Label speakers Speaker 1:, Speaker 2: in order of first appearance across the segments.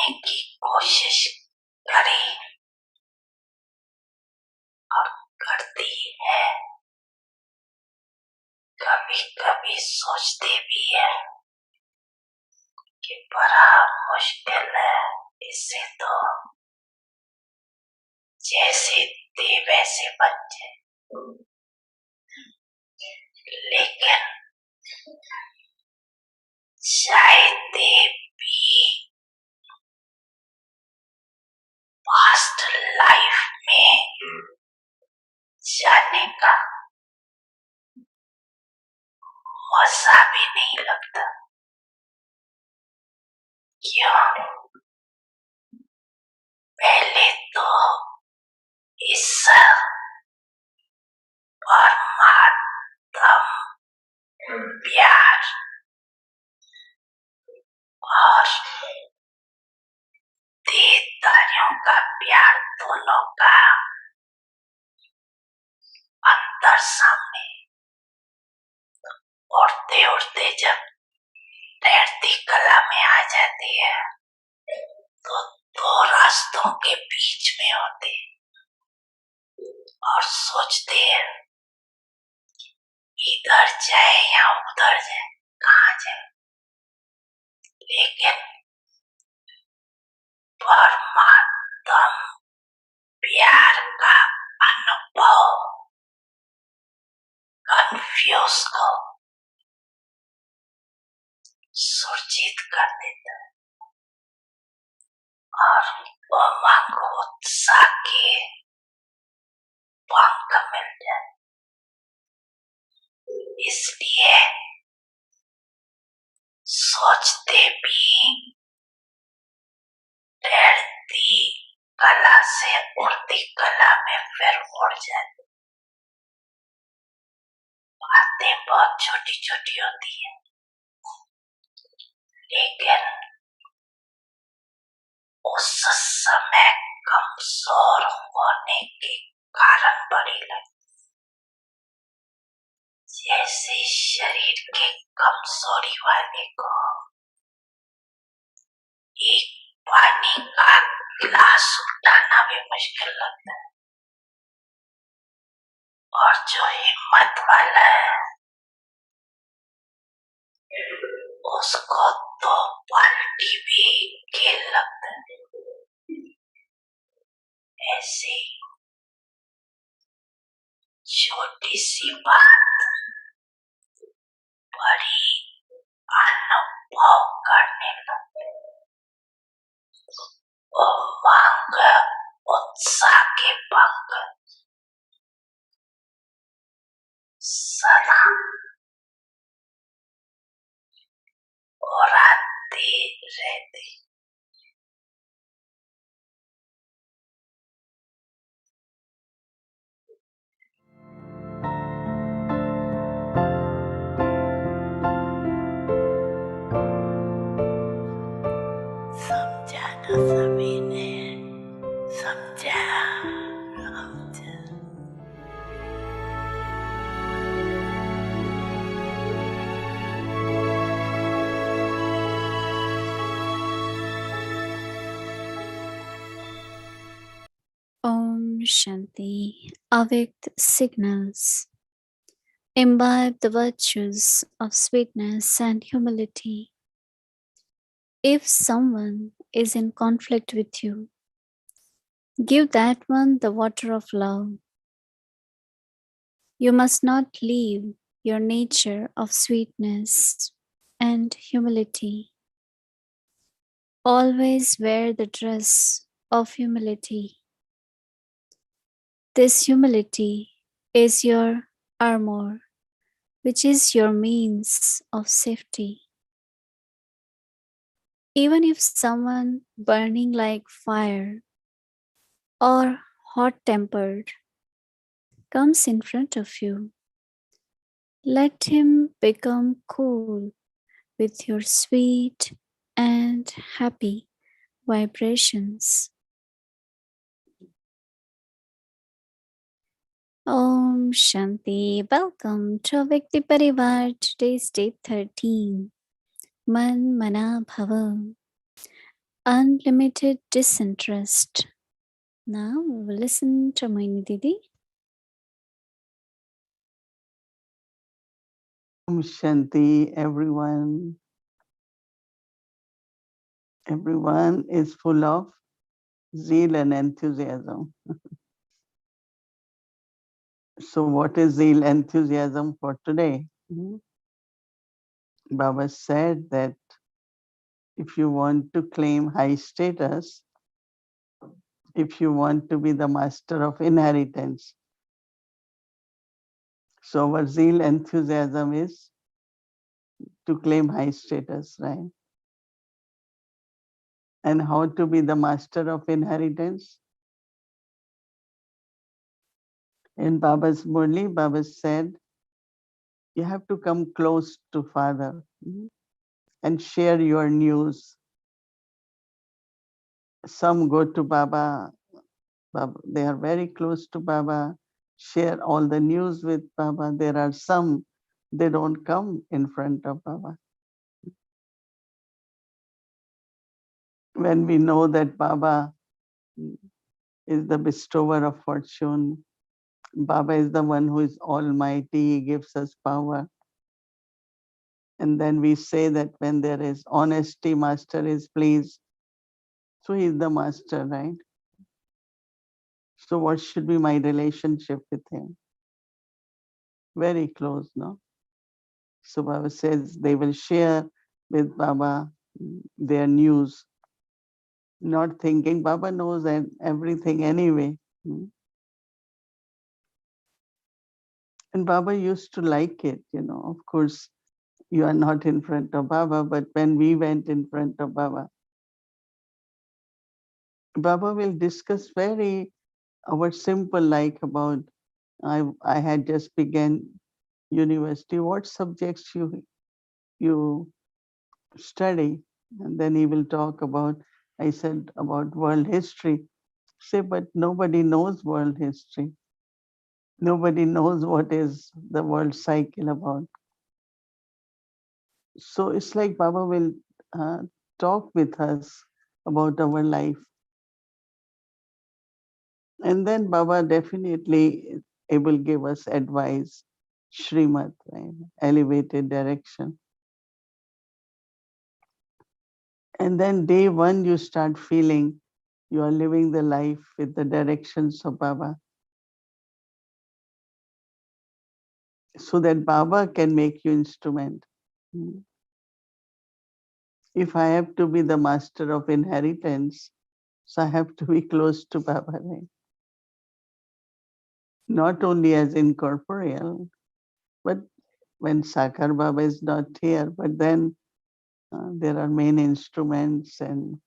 Speaker 1: बनने की कोशिश करे और करती है। कभी कभी सोचते भी है कि बड़ा मुश्किल है, इससे तो जैसे थे वैसे बन जाए। लेकिन शायद भी पास्ट लाइफ में जाने का मजा भी नहीं लगता। क्यों? पहले तो इस परमात्म प्यार और देवताओं का प्यार दोनों का अंतर सामने उड़ते उड़ते जब तैरती कला में आ जाती है तो दो रास्तों के बीच में होते और सोचते हैं इधर जाए या उधर जाए, कहाँ जाए। लेकिन परमात्म प्यार का अनुभव कंफ्यूज को सुरक्षित कर देता है और उमंग उत्साह के पंख मिल जाए। इसलिए सोचते भी तैरती कला से उड़ती कला में फिर उड़ जाते। बातें बहुत छोटी छोटी होती है लेकिन उस समय कमजोर होने के कारण बड़ी लगती। जैसे शरीर के कमजोरी वाले को एक पानी का गिलास उठाना भी मुश्किल लगता है और जो हिम्मत वाला है उसको तो बाल्टी भी खेल लगता है। ऐसे छोटी सी बात बड़ी अनुभव करने लगते। उमंग उत्साह के पंख सदा उड़ाते रहते। समझाना सभी ने समझा।
Speaker 2: Om Shanti. Avakt signals. Imbibe the virtues of sweetness and humility. If someone is in conflict with you, give that one the water of love. You must not leave your nature of sweetness and humility. Always wear the dress of humility. This humility is your armor, which is your means of safety. Even if someone burning like fire or hot-tempered comes in front of you, let him become cool with your sweet and happy vibrations. Om Shanti. Welcome to Vikti Parivar. Today's day 13. Manmanabhav. unlimited disinterest. Now we will listen to Mohini Didi.
Speaker 3: Om Shanti, everyone. Everyone is full of zeal and enthusiasm. So what is zeal enthusiasm for today? Baba said that if you want to claim high status, if you want to be the master of inheritance, so our zeal enthusiasm is to claim high status, right? And how to be the master of inheritance? In Baba's Murli, Baba said, you have to come close to Father and share your news. Some go to Baba, they are very close to Baba, share all the news with Baba. There are some, they don't come in front of Baba. When we know that Baba is the bestower of fortune, Baba is the one who is almighty, he gives us power. And then we say that when there is honesty, Master is pleased. So he is the Master, right? So what should be my relationship with him? Very close, no? So Baba says they will share with Baba their news, not thinking Baba knows everything anyway. And Baba used to like it, Of course, you are not in front of Baba, but when we went in front of Baba, Baba will discuss very our simple, like about I had just began university. What subjects you study? And then he will talk about. I said about world history. Say, but nobody knows world history. Nobody knows what is the world cycle about. So it's like Baba will talk with us about our life. And then Baba definitely will give us advice, Srimad, right? Elevated direction. And then day one, you start feeling you are living the life with the directions of Baba. So that Baba can make you instrument. If I have to be the master of inheritance, so I have to be close to Baba, right? Not only as incorporeal, but when Sakar Baba is not here, but then there are main instruments, and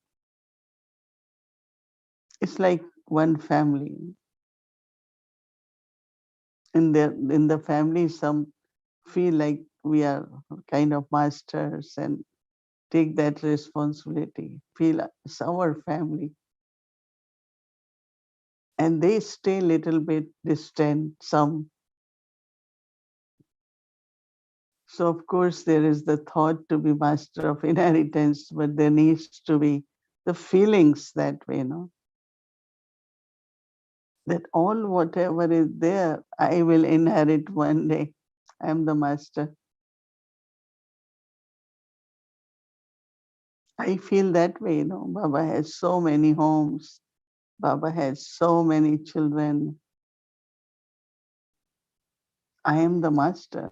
Speaker 3: it's like one family. In the family, some feel like we are kind of masters and take that responsibility, feel it's our family. And they stay a little bit distant, some. So of course there is the thought to be master of inheritance, but there needs to be the feelings that way, that all whatever is there, I will inherit one day. I am the master. I feel that way, Baba has so many homes. Baba has so many children. I am the master.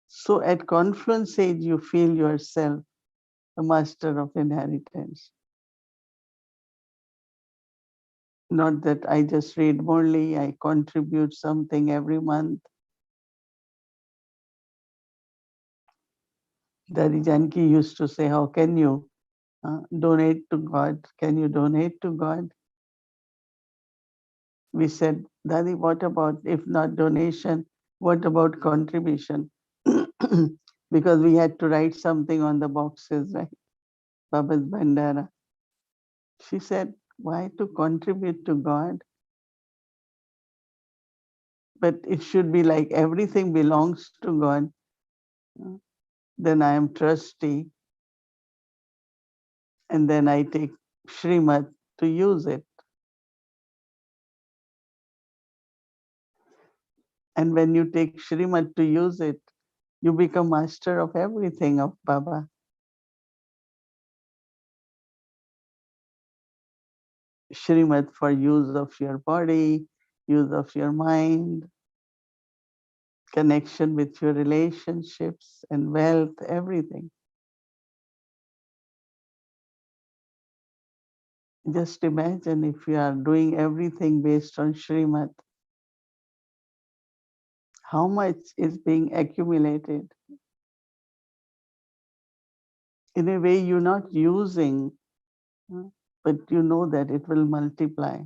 Speaker 3: So at confluence age, you feel yourself the master of inheritance. Not that I just read Murli, I contribute something every month. Daddy Janki used to say, how can you donate to God? Can you donate to God? We said, Daddy, what about, if not donation, what about contribution? Because we had to write something on the boxes, right? Baba's Bandara. She said, why to contribute to God? But it should be like everything belongs to God. Then I am trustee. and then I take Srimad to use it. And when you take Srimad to use it, you become master of everything of Baba. Srimad for use of your body, use of your mind, connection with your relationships and wealth, everything. Just imagine if you are doing everything based on Srimad, how much is being accumulated. In a way you're not using, but you know that it will multiply.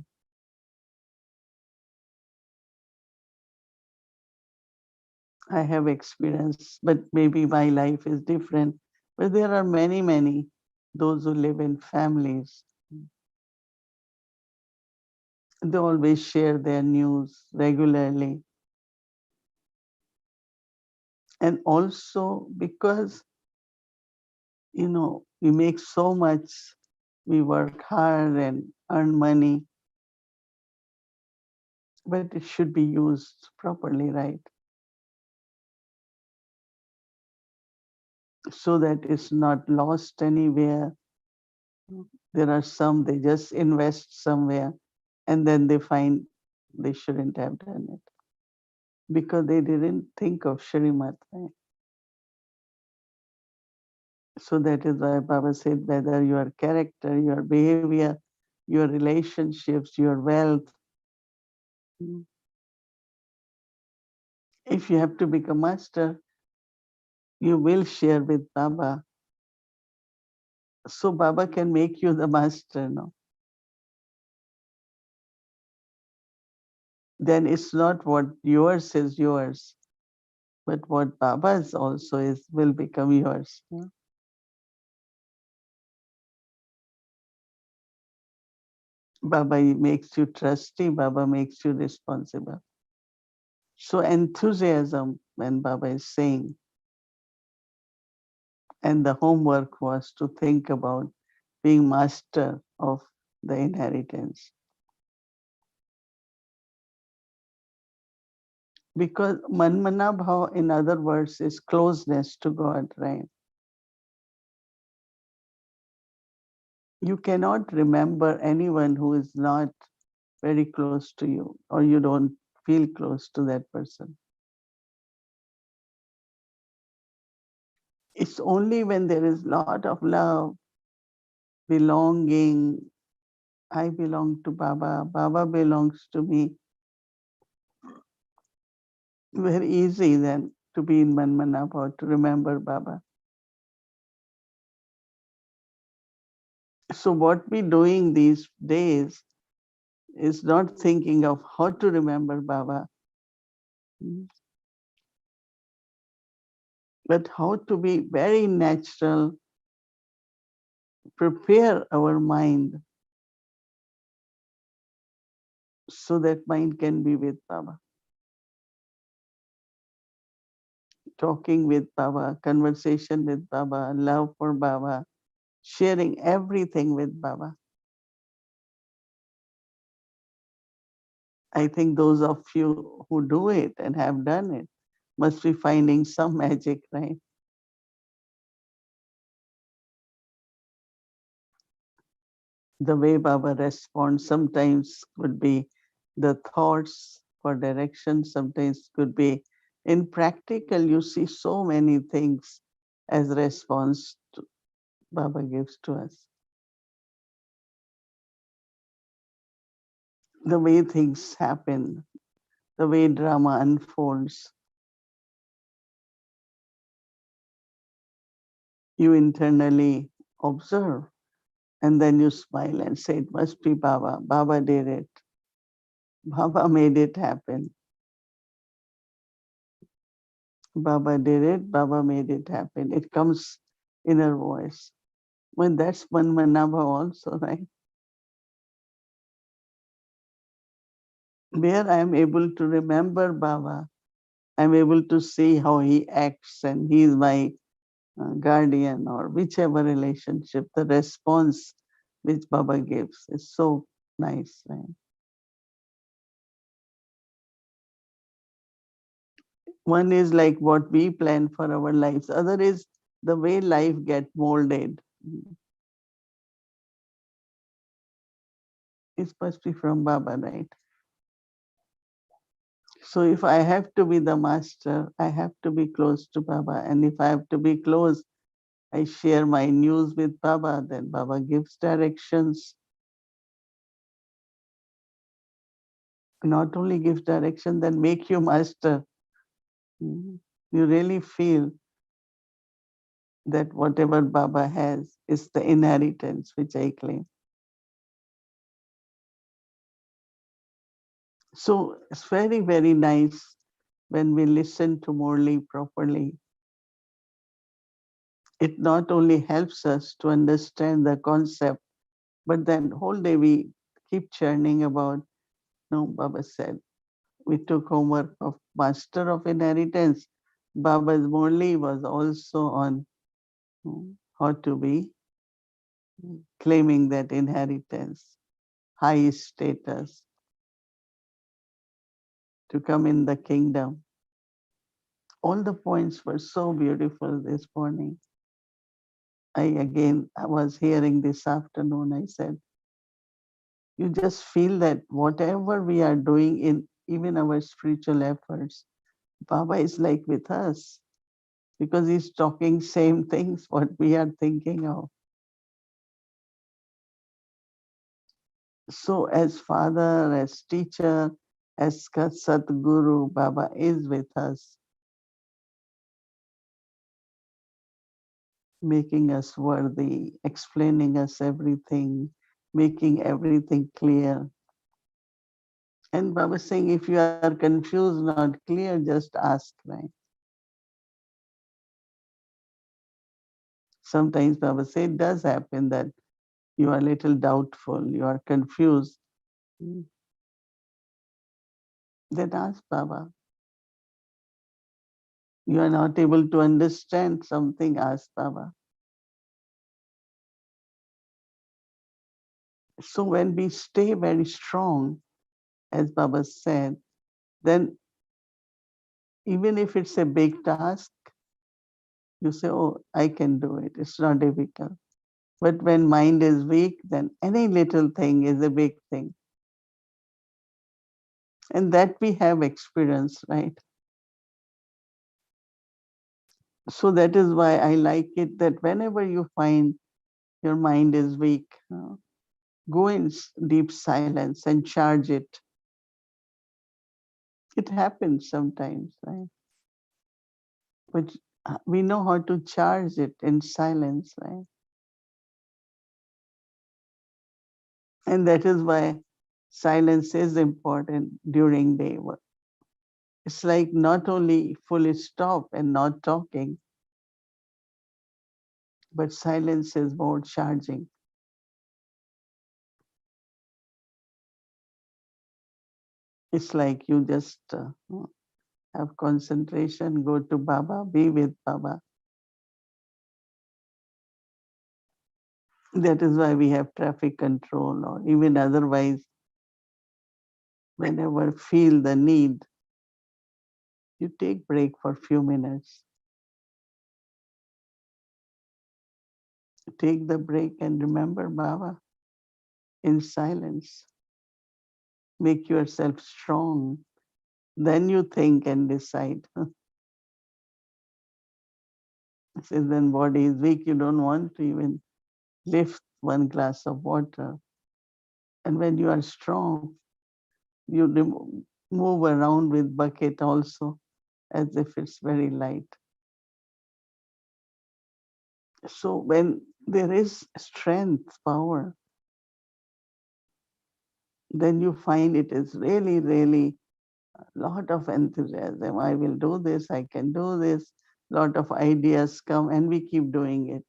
Speaker 3: I have experience, but maybe my life is different. But there are many, those who live in families. They always share their news regularly. And also because, we make so much, we work hard and earn money, but it should be used properly, right? So that it's not lost anywhere. There are some, they just invest somewhere and then they find they shouldn't have done it because they didn't think of Shrimat. Right? So that is why Baba said whether your character, your behavior, your relationships, your wealth, if you have to become master, you will share with Baba. So Baba can make you the master, no? Then it's not what yours is yours, but what Baba's also is will become yours. No? Baba makes you trusty, Baba makes you responsible. So enthusiasm when Baba is saying, and the homework was to think about being master of the inheritance. Because Manmanabhav, in other words, is closeness to God, right? You cannot remember anyone who is not very close to you, or you don't feel close to that person. It's only when there is a lot of love, belonging, I belong to Baba, Baba belongs to me. Very easy then to be in Manmanabhav, to remember Baba. So what we're doing these days is not thinking of how to remember Baba, but how to be very natural, prepare our mind so that mind can be with Baba. Talking with Baba, conversation with Baba, love for Baba, sharing everything with Baba. I think those of you who do it and have done it must be finding some magic, right? The way Baba responds sometimes could be the thoughts for direction, sometimes could be in practical, you see so many things as response to Baba gives to us. The way things happen, the way drama unfolds, you internally observe and then you smile and say, it must be Baba. Baba did it. Baba made it happen. Baba did it. Baba made it happen. It comes inner voice. Well, that's Manmanabhav also, right? Where I am able to remember Baba, I'm able to see how he acts and he is my guardian or whichever relationship, the response which Baba gives is so nice, right? One is like what we plan for our lives. Other is the way life get molded. It must be from Baba, right? So if I have to be the master, I have to be close to Baba. And if I have to be close, I share my news with Baba, then Baba gives directions. Not only gives direction, then make you master. You really feel that whatever Baba has is the inheritance which I claim. So it's very, very nice when we listen to Murli properly. It not only helps us to understand the concept, but then whole day we keep churning about, no, Baba said, we took homework of Master of Inheritance. Baba's Murli was also on how to be claiming that inheritance, high status, to come in the kingdom. All the points were so beautiful this morning. I was hearing this afternoon, I said, you just feel that whatever we are doing in even our spiritual efforts, Baba is like with us because he's talking same things what we are thinking of. So as father, as teacher, as Sadguru, Baba is with us, making us worthy, explaining us everything, making everything clear. And Baba saying, if you are confused, not clear, just ask, right? Sometimes Baba say it does happen that you are a little doubtful, you are confused. Then ask Baba. You are not able to understand something, ask Baba. So when we stay very strong, as Baba said, then even if it's a big task, you say, oh, I can do it. It's not difficult. But when mind is weak, then any little thing is a big thing. And that we have experienced, right? So that is why I like it that whenever you find your mind is weak, go in deep silence and charge it. It happens sometimes, right? But we know how to charge it in silence, right? And that is why silence is important during day work. It's like not only fully stop and not talking, but silence is more charging. It's like you just have concentration, go to Baba, be with Baba. That is why we have traffic control, or even otherwise, whenever feel the need, you take break for few minutes. Take the break and remember Baba in silence. Make yourself strong. Then you think and decide. Since then body is weak, you don't want to even lift one glass of water. And when you are strong, you move around with bucket also as if it's very light. So when there is strength, power, then you find it is really, really a lot of enthusiasm. I will do this, I can do this. Lot of ideas come and we keep doing it.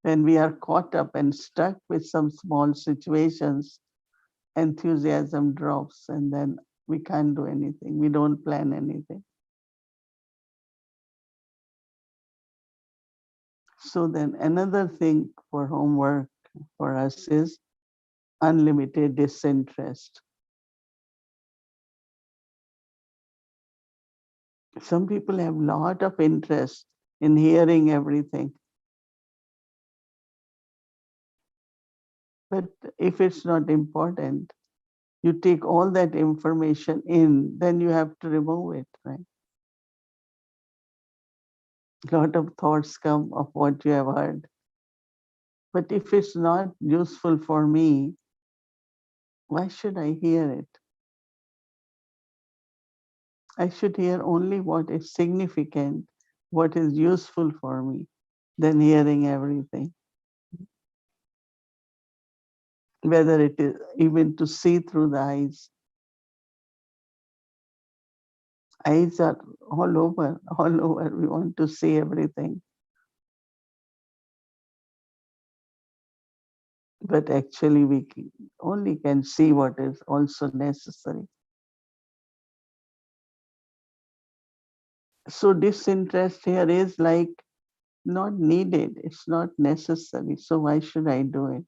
Speaker 3: When we are caught up and stuck with some small situations, enthusiasm drops and then we can't do anything. We don't plan anything. So then another thing for homework for us is unlimited disinterest. Some people have a lot of interest in hearing everything. But if it's not important, you take all that information in, then you have to remove it, right? A lot of thoughts come of what you have heard. But if it's not useful for me, why should I hear it? I should hear only what is significant, what is useful for me, than hearing everything. Whether it is even to see through the eyes. Eyes are all over, all over. We want to see everything. But actually we only can see what is also necessary. So disinterest here is like not needed. It's not necessary. So why should I do it?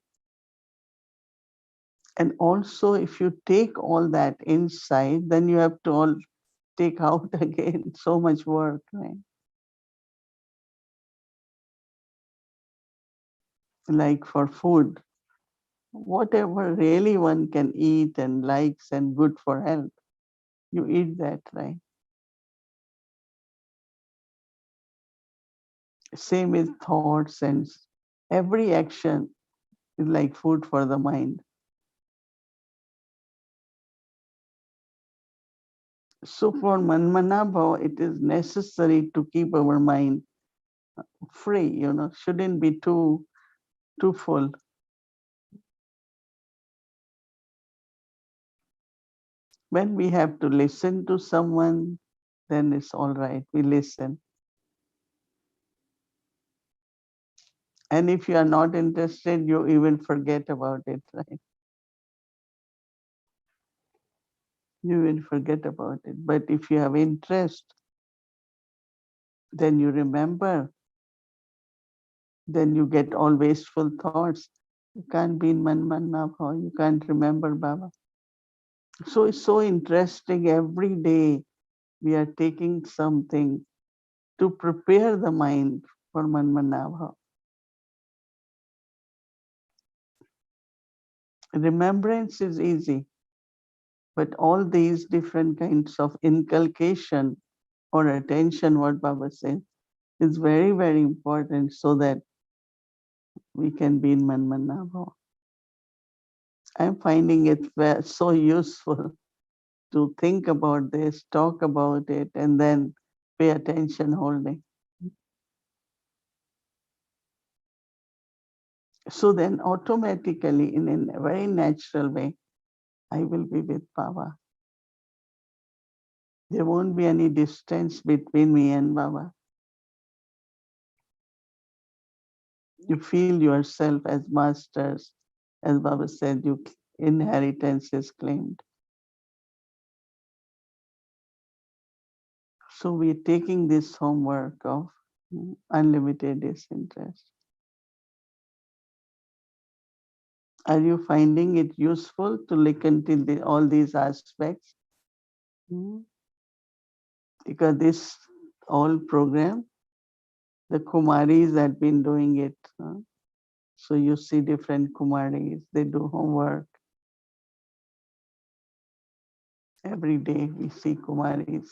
Speaker 3: And also if you take all that inside, then you have to all take out again. So much work, right? Like for food, whatever really one can eat and likes and good for health, you eat that, right? Same with thoughts, and every action is like food for the mind. So for Manmanabhav, it is necessary to keep our mind free, shouldn't be too full. When we have to listen to someone, then it's all right, we listen. And if you are not interested, you even forget about it, right? You will forget about it. But if you have interest, then you remember, then you get all wasteful thoughts. You can't be in Manmanabhav, you can't remember Baba. So it's so interesting. Every day we are taking something to prepare the mind for Manmanabhav. Remembrance is easy, but all these different kinds of inculcation or attention, what Baba said, is very, very important so that we can be in Manmanabhav. I'm finding it so useful to think about this, talk about it, and then pay attention whole day. So then automatically, in a very natural way, I will be with Baba. There won't be any distance between me and Baba. You feel yourself as masters. As Baba said, your inheritance is claimed. So we're taking this homework of unlimited disinterest. Are you finding it useful to look into all these aspects? Because this whole program, the Kumaris had been doing it. So you see different Kumaris, they do homework. Every day we see Kumaris.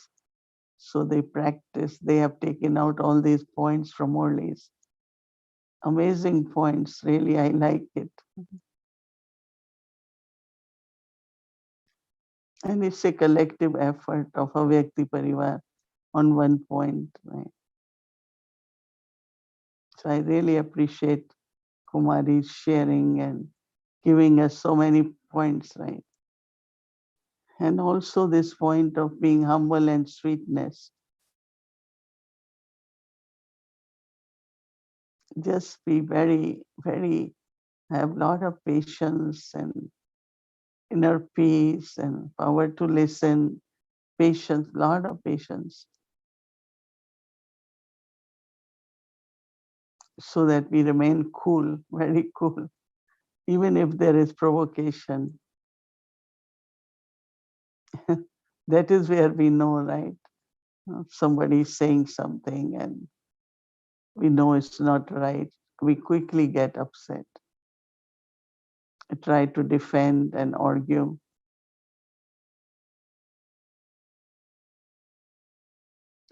Speaker 3: So they practice, they have taken out all these points from Murli's. Amazing points, really, I like it. And it's a collective effort of a Vyakti Parivar on one point, right? So I really appreciate Kumari's sharing and giving us so many points, right? And also this point of being humble and sweetness. Just be very, very, have a lot of patience and inner peace and power to listen, patience, lot of patience. so that we remain cool, very cool, even if there is provocation. That is where we know, right? Somebody is saying something and we know it's not right. We quickly get upset. I try to defend and argue.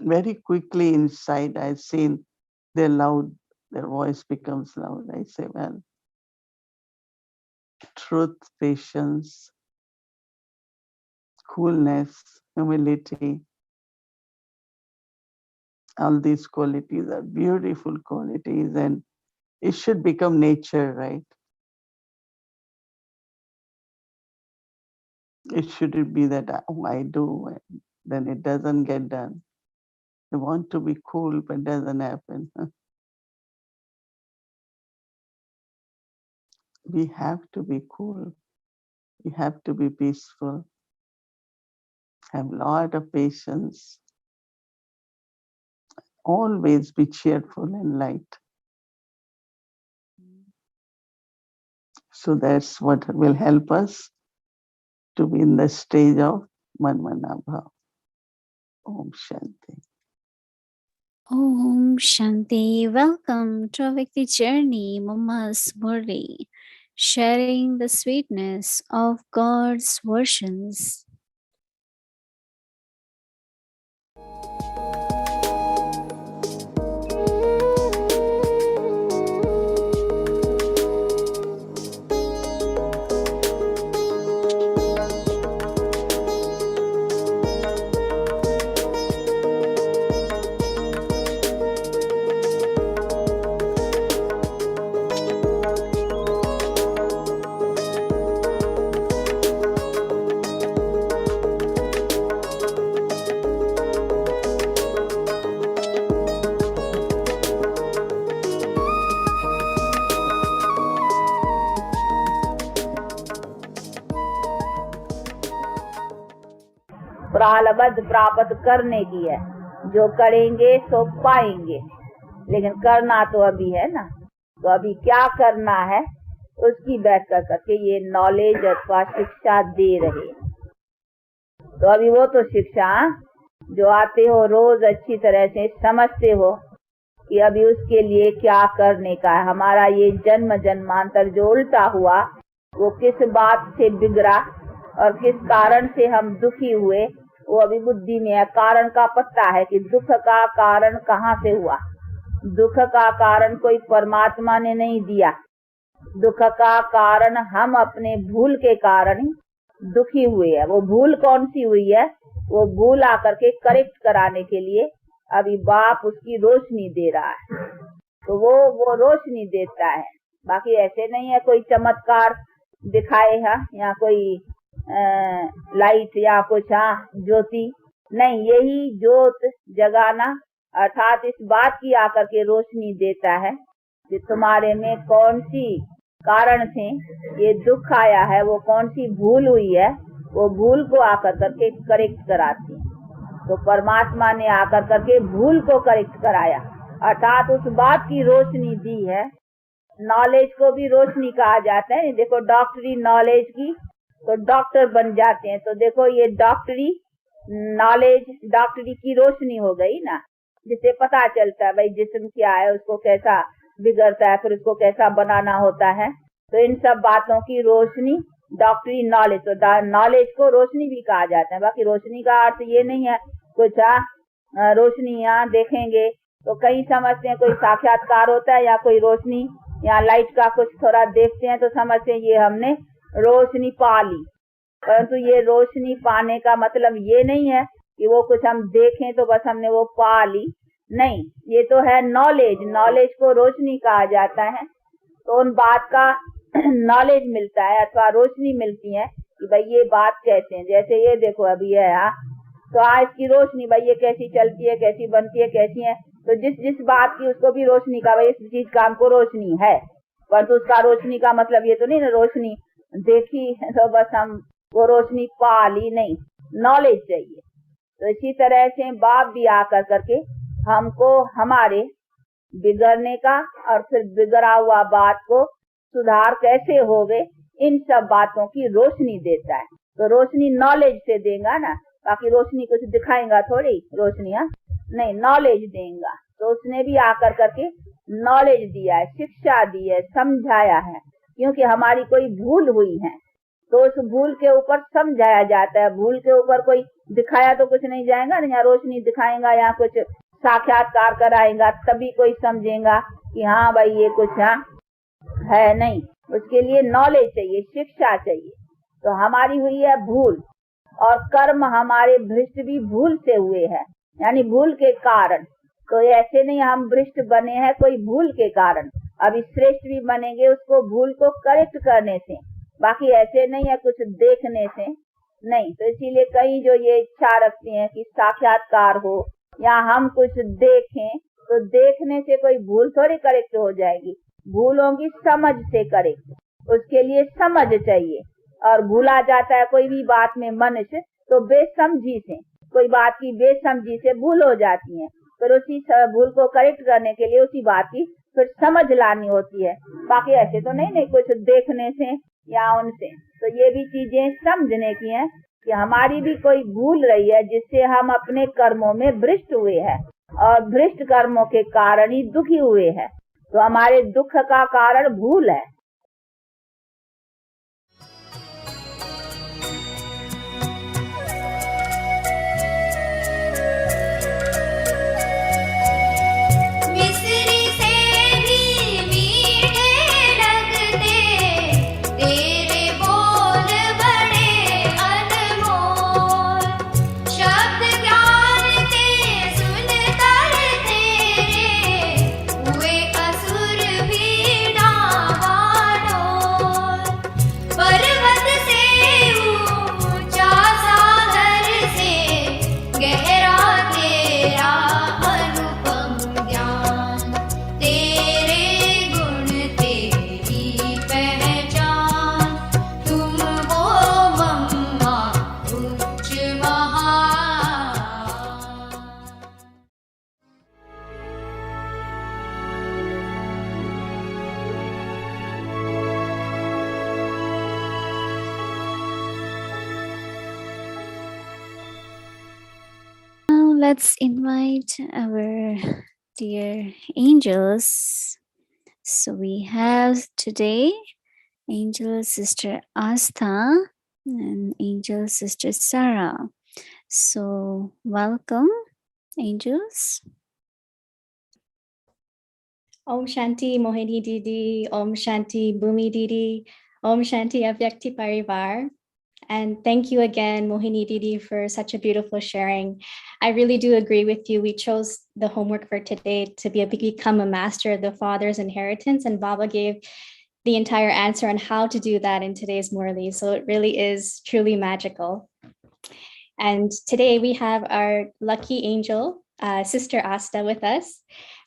Speaker 3: Very quickly inside, I've seen they're loud, their voice becomes loud. I say, well, truth, patience, coolness, humility, all these qualities are beautiful qualities, and it should become nature, right? It shouldn't be that I do, and then it doesn't get done. I want to be cool, but doesn't happen. We have to be cool. We have to be peaceful. Have a lot of patience. Always be cheerful and light. So that's what will help us to be in the stage of Manmanabhav. Om Shanti.
Speaker 2: Om Shanti. Welcome to a Vikti Journey, Mama's Murli, sharing the sweetness of God's versions.
Speaker 1: प्रालब्ध प्राप्त करने की है, जो करेंगे सो पाएंगे, लेकिन करना तो अभी है ना। तो अभी क्या करना है उसकी व्याख्या करके ये नॉलेज अथवा शिक्षा दे रहे हैं। तो अभी वो तो शिक्षा जो आते हो रोज अच्छी तरह से समझते हो कि अभी उसके लिए क्या करने का है। हमारा ये जन्म जन्मांतर जो उल्टा हुआ वो किस बात से बिगड़ा और किस कारण से हम दुखी हुए, वो अभी बुद्धि में है। कारण का पता है कि दुख का कारण कहाँ से हुआ। दुख का कारण कोई परमात्मा ने नहीं दिया। दुख का कारण हम अपने भूल के कारण दुखी हुए हैं। वो भूल कौन सी हुई है, वो भूल आकर के करेक्ट कराने के लिए अभी बाप उसकी रोशनी दे रहा है। तो वो रोशनी देता है। बाकी ऐसे नहीं है कोई चमत्कार दिखाए है या कोई लाइट या कुछ ज्योति नहीं, यही ज्योत जगाना अर्थात इस बात की आकर के रोशनी देता है कि तुम्हारे में कौन सी कारण से ये दुख आया है, वो कौन सी भूल हुई है, वो भूल को आकर करके करेक्ट कराती है। तो परमात्मा ने आकर करके भूल को करेक्ट कराया अर्थात उस बात की रोशनी दी है। नॉलेज को भी रोशनी कहा जाता है। देखो डॉक्टरी नॉलेज की तो डॉक्टर बन जाते हैं। तो देखो ये डॉक्टरी नॉलेज डॉक्टरी की रोशनी हो गई ना, जिससे पता चलता है भाई जिस्म क्या है, उसको कैसा बिगड़ता है, फिर उसको कैसा बनाना होता है। तो इन सब बातों की रोशनी डॉक्टरी नॉलेज। तो नॉलेज को रोशनी भी कहा जाता है। बाकी रोशनी का अर्थ ये नहीं है कुछ रोशनी यहाँ देखेंगे तो कई समझते हैं कोई साक्षात्कार होता है या कोई रोशनी या लाइट का कुछ थोड़ा देखते हैं तो समझते हैं ये हमने रोशनी पा ली। परंतु ये रोशनी पाने का मतलब ये नहीं है कि वो कुछ हम देखें तो बस हमने वो पा ली, नहीं, ये तो है नॉलेज। नॉलेज को रोशनी कहा जाता है। तो उन बात का नॉलेज मिलता है अथवा रोशनी मिलती है कि भाई ये बात कैसे है। जैसे ये देखो अभी है तो इसकी रोशनी भाई ये कैसी चलती है, कैसी बनती है, कैसी है। तो जिस बात की उसको भी रोशनी का भाई इस चीज का हमको रोशनी है, परंतु उसका रोशनी का मतलब ये तो नहीं ना रोशनी देखी तो बस हम वो रोशनी पा ली, नहीं, नॉलेज चाहिए। तो इसी तरह से बाप भी आकर करके हमको हमारे बिगड़ने का और फिर बिगड़ा हुआ बात को सुधार कैसे होवे, इन सब बातों की रोशनी देता है। तो रोशनी नॉलेज से देगा ना, बाकी रोशनी कुछ दिखाएगा थोड़ी, रोशनी नहीं, नॉलेज देगा। तो उसने भी आकर करके नॉलेज दिया है, शिक्षा दी है, समझाया है। क्योंकि हमारी कोई भूल हुई है तो उस भूल के ऊपर समझाया जाता है। भूल के ऊपर कोई दिखाया तो कुछ नहीं जाएगा ना, या रोशनी दिखाएगा या कुछ साक्षात्कार कराएगा तभी कोई समझेगा कि हाँ भाई ये कुछ है नहीं। उसके लिए नॉलेज चाहिए, शिक्षा चाहिए। तो हमारी हुई है भूल, और कर्म हमारे भ्रष्ट भी भूल से हुए हैं, यानी भूल के कारण। तो ऐसे नहीं हम भ्रष्ट बने हैं कोई भूल के कारण, अभी श्रेष्ठ भी बनेंगे उसको भूल को करेक्ट करने से, बाकी ऐसे नहीं है कुछ देखने से नहीं। तो इसीलिए कई जो ये इच्छा रखती हैं कि साक्षात्कार हो या हम कुछ देखें, तो देखने से कोई भूल थोड़ी करेक्ट हो जाएगी, भूलों की समझ से करेक्ट। उसके लिए समझ चाहिए। और भूला जाता है कोई भी बात में मनुष्य तो बेसमझी से, कोई बात की बेसमझी से भूल हो जाती है। फिर उसी भूल को करेक्ट करने के लिए उसी बात की फिर समझ लानी होती है, बाकी ऐसे तो नहीं कुछ देखने से या उनसे। तो ये भी चीजें समझने की हैं कि हमारी भी कोई भूल रही है जिससे हम अपने कर्मों में भ्रष्ट हुए हैं, और भ्रष्ट कर्मों के कारण ही दुखी हुए हैं। तो हमारे दुख का कारण भूल है।
Speaker 2: Let's invite our dear angels. So we have today Angel Sister Astha and Angel Sister Sarah. So welcome, angels.
Speaker 4: Om Shanti Mohini Didi, Om Shanti Bhumi Didi, Om Shanti Avyakti Parivar. And thank you again, Mohini Didi, for such a beautiful sharing. I really do agree with you. We chose the homework for today to become a master of the Father's inheritance, and Baba gave the entire answer on how to do that in today's Murli. So it really is truly magical. And today we have our lucky angel, Sister Asta, with us.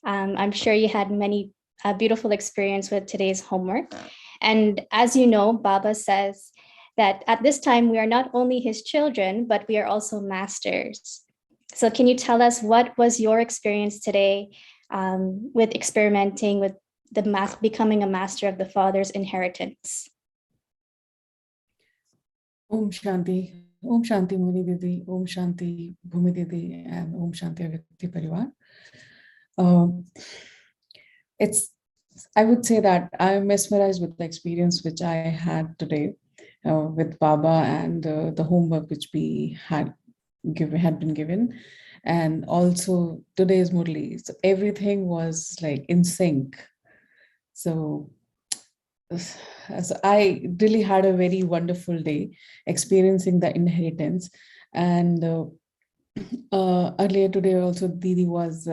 Speaker 4: I'm sure you had many beautiful experience with today's homework. And as you know, Baba says that at this time, we are not only his children, but we are also masters. So can you tell us what was your experience today with experimenting with becoming a master of the Father's inheritance?
Speaker 5: Om Shanti. Om Shanti Mohini Didi, Om Shanti Bhumi Didi, and Om Shanti Avyakti Parivar. I would say that I'm mesmerized with the experience which I had today with Baba and the homework which we had been given, and also today's Murli. So everything was like in sync. So I really had a very wonderful day experiencing the inheritance. And earlier today also Didi was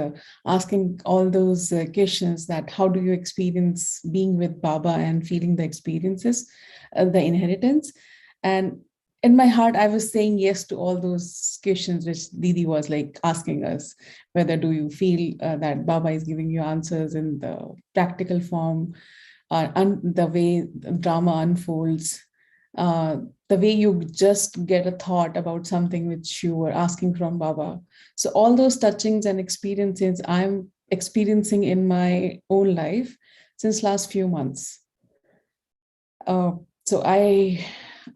Speaker 5: asking all those questions, that how do you experience being with Baba and feeling the experiences, the inheritance. And in my heart, I was saying yes to all those questions which Didi was like asking us. Whether do you feel that Baba is giving you answers in the practical form, the way the drama unfolds, the way you just get a thought about something which you were asking from Baba. So all those touchings and experiences, I'm experiencing in my own life since last few months. So I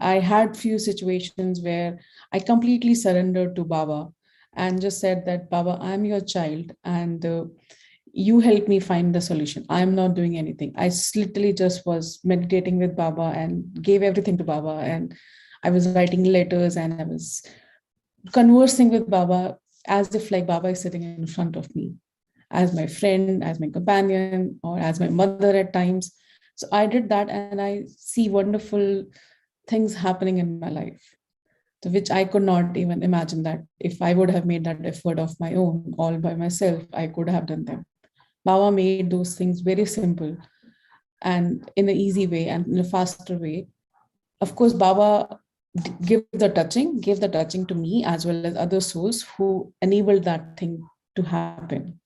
Speaker 5: had few situations where I completely surrendered to Baba and just said that, Baba, I'm your child, and you help me find the solution. I'm not doing anything. I literally just was meditating with Baba and gave everything to Baba, and I was writing letters and I was conversing with Baba as if like Baba is sitting in front of me, as my friend, as my companion, or as my mother at times. So I did that, and I see wonderful things happening in my life, so which I could not even imagine that if I would have made that effort of my own, all by myself, I could have done them. Baba made those things very simple and in an easy way and in a faster way. Of course, Baba gave the touching to me as well as other souls who enabled that thing to happen.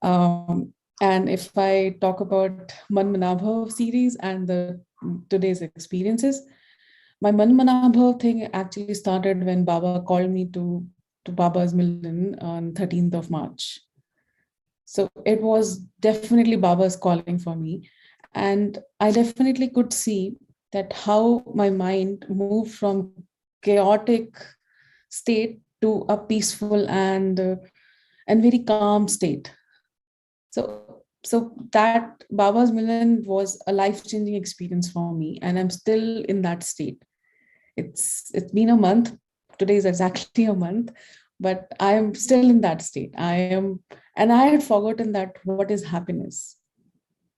Speaker 5: And if I talk about Manmanabhav series and the today's experiences, my Manmanabhav thing actually started when Baba called me to Baba's Milan on 13th of March. So it was definitely Baba's calling for me. And I definitely could see that how my mind moved from chaotic state to a peaceful and very calm state. So that Baba's Milan was a life-changing experience for me, and I'm still in that state. It's been a month. Today is exactly a month, but I am still in that state. And I had forgotten that what is happiness.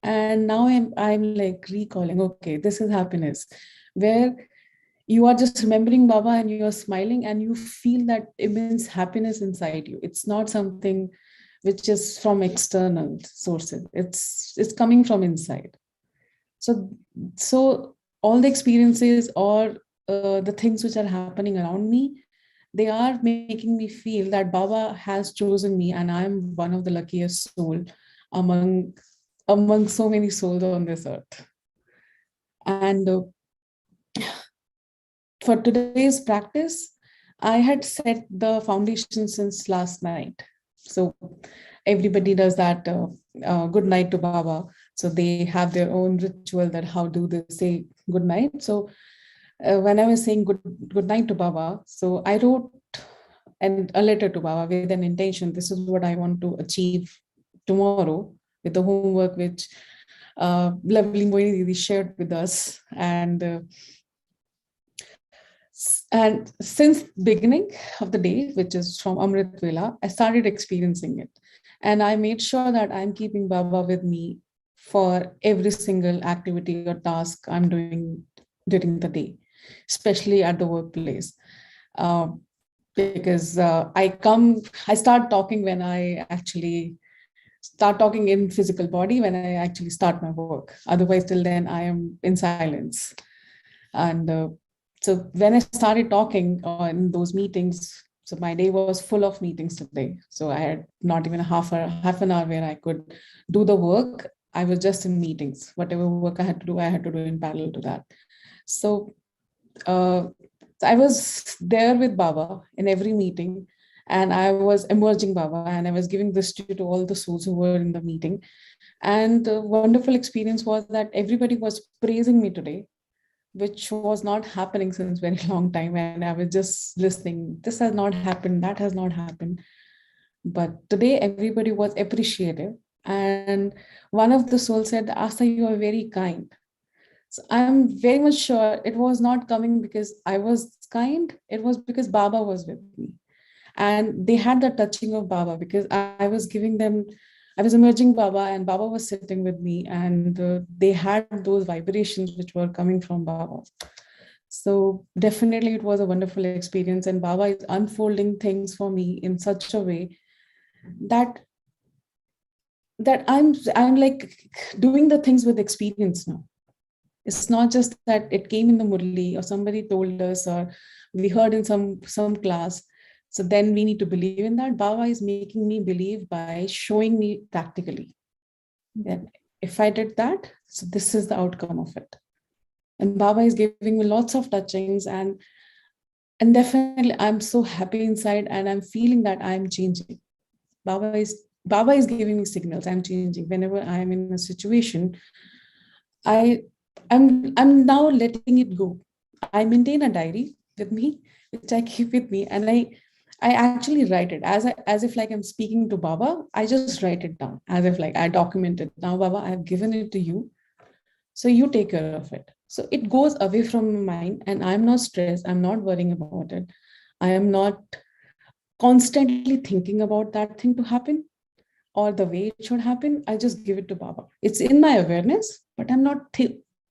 Speaker 5: And now I'm like recalling, okay, this is happiness, where you are just remembering Baba and you're smiling and you feel that immense happiness inside you. It's not something which is from external sources. It's coming from inside. So all the experiences or the things which are happening around me, they are making me feel that Baba has chosen me, and I'm one of the luckiest soul among so many souls on this earth. And for today's practice, I had set the foundation since last night. So everybody does that good night to Baba. So they have their own ritual that how do they say good night. So when I was saying good night to Baba, so I wrote a letter to Baba with an intention. This is what I want to achieve tomorrow with the homework which lovely Mohini Didi shared with us. And since beginning of the day, which is from Amrit Vela, I started experiencing it. And I made sure that I'm keeping Baba with me for every single activity or task I'm doing during the day, especially at the workplace. Because I start talking when I actually start talking in physical body, when I actually start my work. Otherwise, till then, I am in silence. And so when I started talking in those meetings, so my day was full of meetings today. So I had not even half an hour where I could do the work. I was just in meetings. Whatever work I had to do in parallel to that. So I was there with Baba in every meeting, and I was emerging Baba, and I was giving this to all the souls who were in the meeting. And the wonderful experience was that everybody was praising me today, which was not happening since very long time. And I was just listening. This has not happened. That has not happened. But today, everybody was appreciative. And one of the souls said, Asta, you are very kind. So I'm very much sure it was not coming because I was kind. It was because Baba was with me. And they had the touching of Baba because I was giving them, I was emerging Baba and Baba was sitting with me, and they had those vibrations which were coming from Baba. So definitely it was a wonderful experience, and Baba is unfolding things for me in such a way that I'm like doing the things with experience now. It's not just that it came in the Murli or somebody told us or we heard in some class. So then we need to believe in that. Baba is making me believe by showing me practically that if I did that, so this is the outcome of it. And Baba is giving me lots of touchings, and definitely I'm so happy inside, and I'm feeling that I'm changing. Baba is Baba is giving me signals. I'm changing. Whenever I'm in a situation, I'm now letting it go. I maintain a diary with me, which I keep with me, and I actually write it as if like I'm speaking to Baba. I just write it down as if like I document it. Now, Baba, I have given it to you, so you take care of it. So it goes away from my mind, and I'm not stressed. I'm not worrying about it. I am not constantly thinking about that thing to happen or the way it should happen. I just give it to Baba. It's in my awareness, but I'm not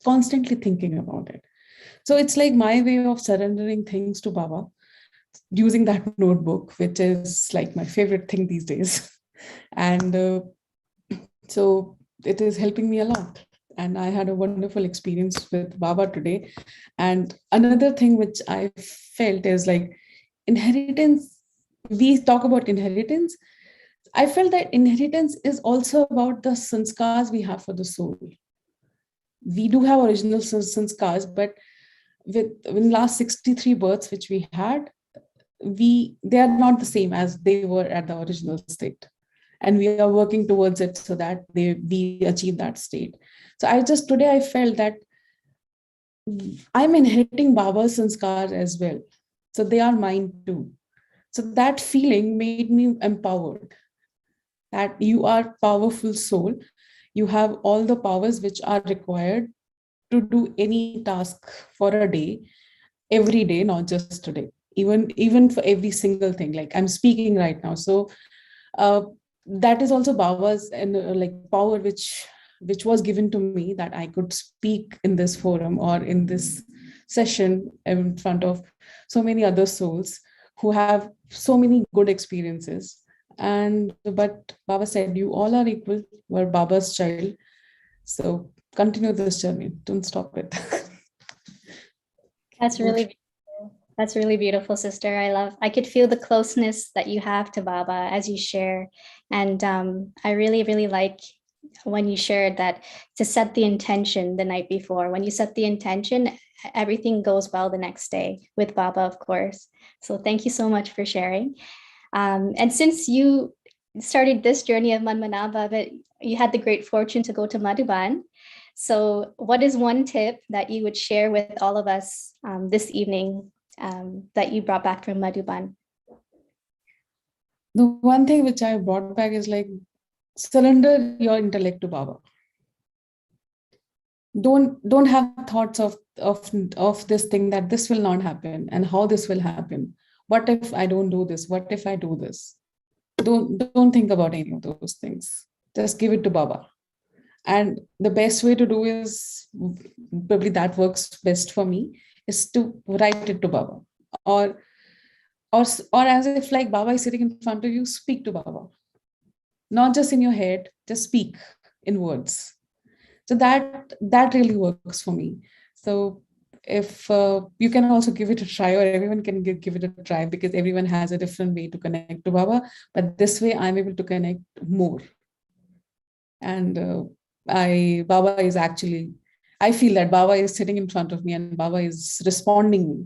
Speaker 5: constantly thinking about it. So it's like my way of surrendering things to Baba using that notebook, which is like my favorite thing these days. And so it is helping me a lot. And I had a wonderful experience with Baba today. And another thing which I felt is like inheritance. We talk about inheritance. I felt that inheritance is also about the sanskars we have for the soul. We do have original sanskars, but with in last 63 births which we had, they are not the same as they were at the original state, and we are working towards it so that we achieve that state. So today I felt that I'm inheriting Baba's sanskars as well, so they are mine too. So that feeling made me empowered, that you are powerful soul, you have all the powers which are required to do any task for a day, every day, not just today, even for every single thing. Like I'm speaking right now, so uh, that is also Baba's and like power which was given to me, that I could speak in this forum or in this session in front of so many other souls who have so many good experiences. And but Baba said, you all are equal, you are Baba's child, so continue this journey, don't stop it.
Speaker 4: That's really That's really beautiful, sister. I could feel the closeness that you have to Baba as you share. And I really, really like when you shared that to set the intention the night before. When you set the intention, everything goes well the next day with Baba, of course. So thank you so much for sharing. And since you started this journey of Manmanabhav, but you had the great fortune to go to Madhuban. So what is one tip that you would share with all of us this evening that you brought back from Madhuban?
Speaker 5: The one thing which I brought back is like, surrender your intellect to Baba. Don't have thoughts of this thing, that this will not happen and how this will happen. What if I don't do this? What if I do this? Don't think about any of those things. Just give it to Baba. And the best way to do is, probably that works best for me, is to write it to Baba, or or as if like Baba is sitting in front of you, speak to Baba, not just in your head, just speak in words. So that really works for me. So if you can also give it a try, or everyone can give it a try, because everyone has a different way to connect to Baba, but this way I'm able to connect more. And Baba is actually, I feel that Baba is sitting in front of me and Baba is responding me,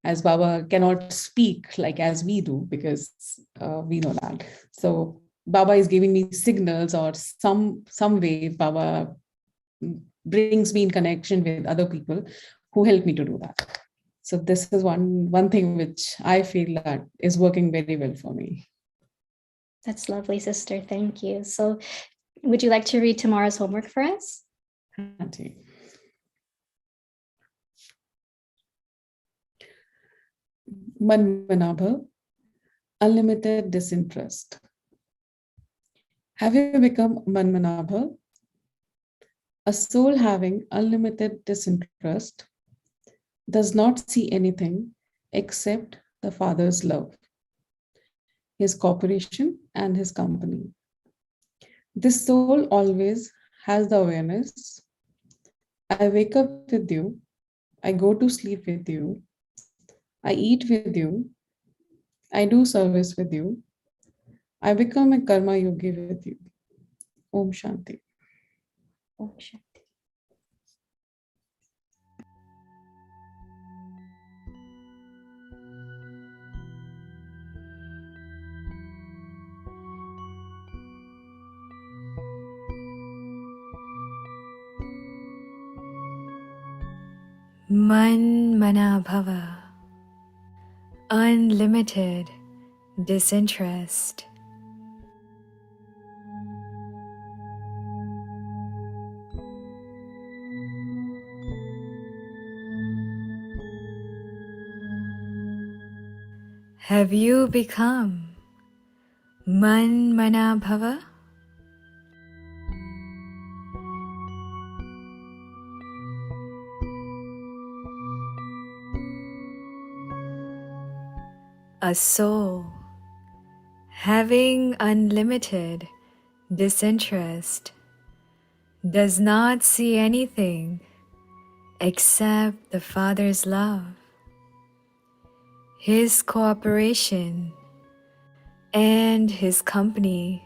Speaker 5: as Baba cannot speak like as we do, because we know that. So Baba is giving me signals, or some way Baba brings me in connection with other people who help me to do that. So this is one thing which I feel that is working very well for me.
Speaker 4: That's lovely, sister. Thank you. So would you like to read tomorrow's homework for us?
Speaker 5: Manmanabhav, unlimited disinterest. Have you become Manmanabhav? A soul having unlimited disinterest does not see anything except the Father's love, his cooperation, and his company. This soul always has the awareness: I wake up with you, I go to sleep with you, I eat with you, I do service with you, I become a karma yogi with you. Om Shanti.
Speaker 4: Om Shanti.
Speaker 6: Manmanabhav, unlimited disinterest. Have you become Manmanabhav? A soul having unlimited disinterest does not see anything except the Father's love, His cooperation, and His company.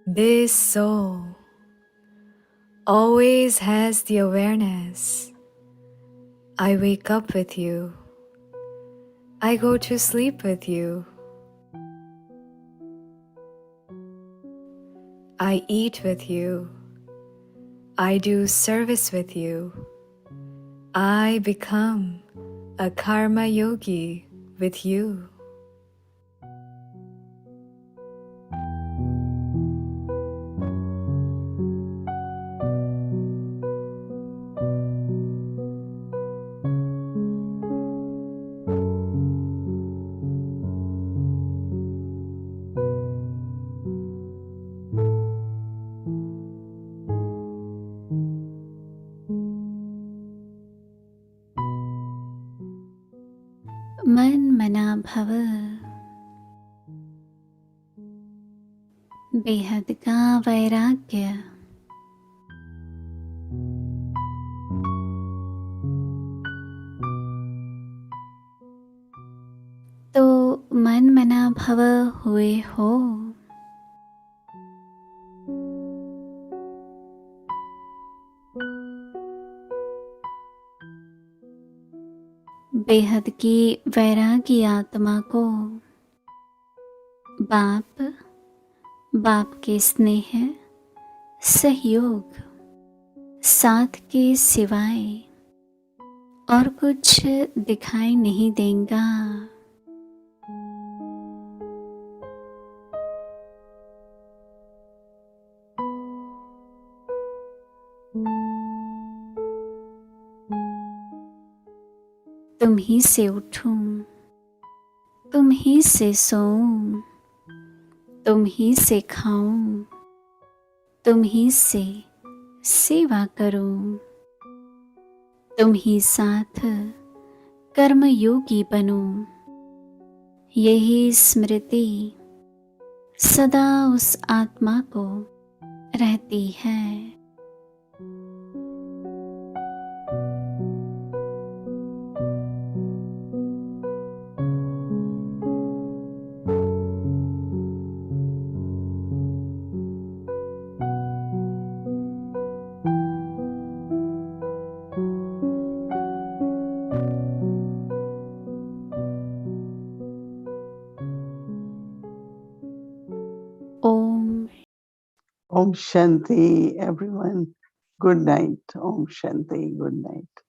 Speaker 6: This soul always has the awareness: I wake up with you, I go to sleep with you, I eat with you, I do service with you, I become a karma yogi with you.
Speaker 2: मनमनाभव, बेहद का वैराग्य। तो मनमनाभव हुए हो। बेहद की वैरागी आत्मा को बाप के स्नेह, सहयोग, साथ के सिवाय और कुछ दिखाई नहीं देगा। तुम ही से उठूं, तुम ही से सोऊं, तुम ही से खाऊं, तुम ही से सेवा करूं, तुम ही साथ कर्मयोगी बनूं। यही स्मृति सदा उस आत्मा को रहती है। ओम
Speaker 3: Om Shanti, everyone. Good night. Om Shanti. Good night.